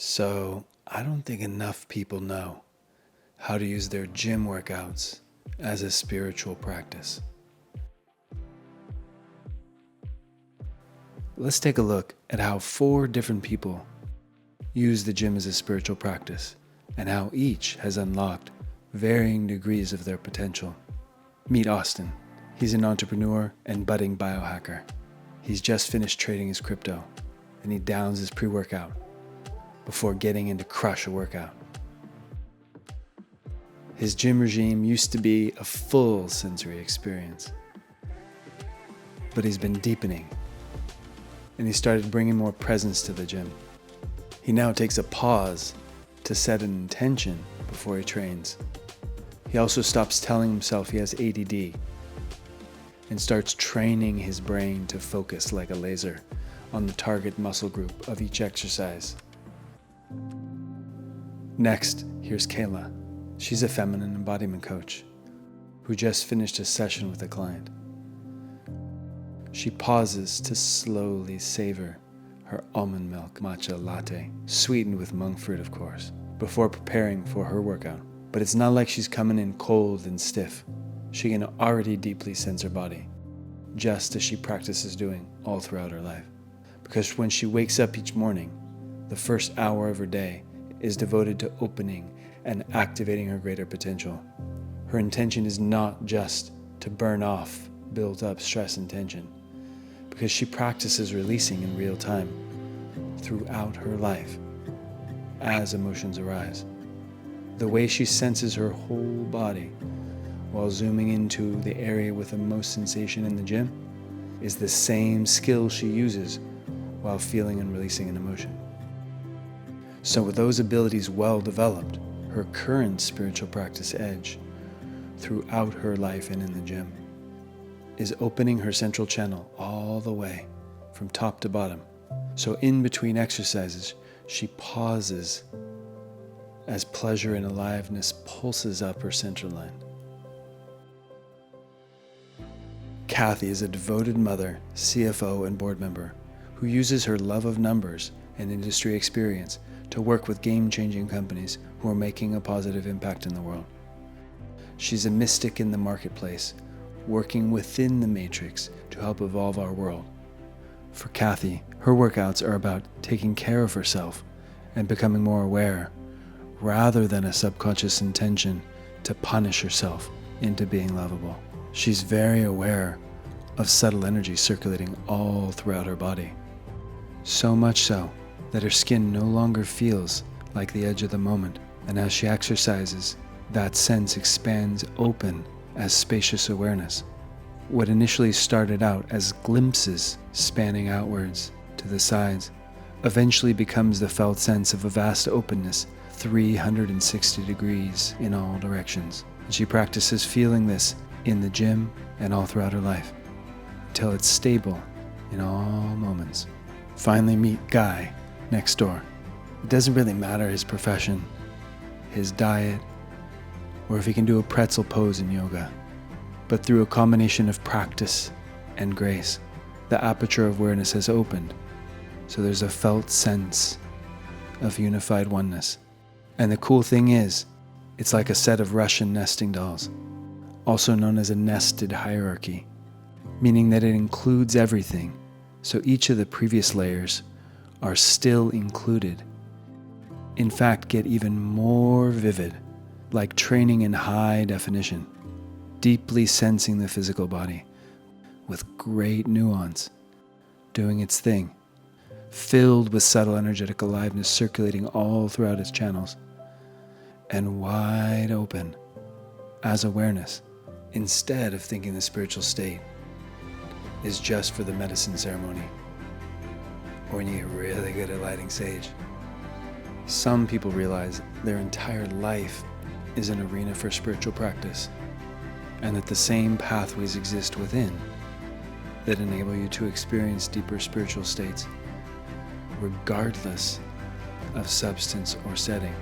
So, I don't think enough people know how to use their gym workouts as a spiritual practice. Let's take a look at how 4 different people use the gym as a spiritual practice and how each has unlocked varying degrees of their potential. Meet Austin. He's an entrepreneur and budding biohacker. He's just finished trading his crypto and he downs his pre-workout before getting in to crush a workout. His gym regime used to be a full sensory experience, but he's been deepening and he started bringing more presence to the gym. He now takes a pause to set an intention before he trains. He also stops telling himself he has ADD and starts training his brain to focus like a laser on the target muscle group of each exercise. Next, here's Kayla. She's a feminine embodiment coach who just finished a session with a client. She pauses to slowly savor her almond milk matcha latte, sweetened with monk fruit, of course, before preparing for her workout. But it's not like she's coming in cold and stiff. She can already deeply sense her body, just as she practices doing all throughout her life. Because when she wakes up each morning, the first hour of her day is devoted to opening and activating her greater potential. Her intention is not just to burn off built-up stress and tension, because she practices releasing in real time throughout her life as emotions arise. The way she senses her whole body while zooming into the area with the most sensation in the gym is the same skill she uses while feeling and releasing an emotion. So with those abilities well developed, her current spiritual practice edge throughout her life and in the gym is opening her central channel all the way from top to bottom. So in between exercises, she pauses as pleasure and aliveness pulses up her central line. Kathy is a devoted mother, CFO, and board member who uses her love of numbers and industry experience to work with game-changing companies who are making a positive impact in the world. She's a mystic in the marketplace, working within the matrix to help evolve our world. For Kathy, her workouts are about taking care of herself and becoming more aware, rather than a subconscious intention to punish herself into being lovable. She's very aware of subtle energy circulating all throughout her body. So much so that her skin no longer feels like the edge of the moment, and as she exercises, that sense expands open as spacious awareness. What initially started out as glimpses spanning outwards to the sides eventually becomes the felt sense of a vast openness 360 degrees in all directions. And she practices feeling this in the gym and all throughout her life until it's stable in all moments. Finally meet Guy next door. It doesn't really matter his profession, his diet, or if he can do a pretzel pose in yoga. But through a combination of practice and grace, the aperture of awareness has opened, so there's a felt sense of unified oneness. And the cool thing is, it's like a set of Russian nesting dolls, also known as a nested hierarchy, meaning that it includes everything, so each of the previous layers are still included. In fact, get even more vivid, like training in high definition, deeply sensing the physical body with great nuance, doing its thing, filled with subtle energetic aliveness circulating all throughout its channels, and wide open as awareness, instead of thinking the spiritual state is just for the medicine ceremony or when you get really good at lighting sage. Some people realize their entire life is an arena for spiritual practice, and that the same pathways exist within that enable you to experience deeper spiritual states, regardless of substance or setting.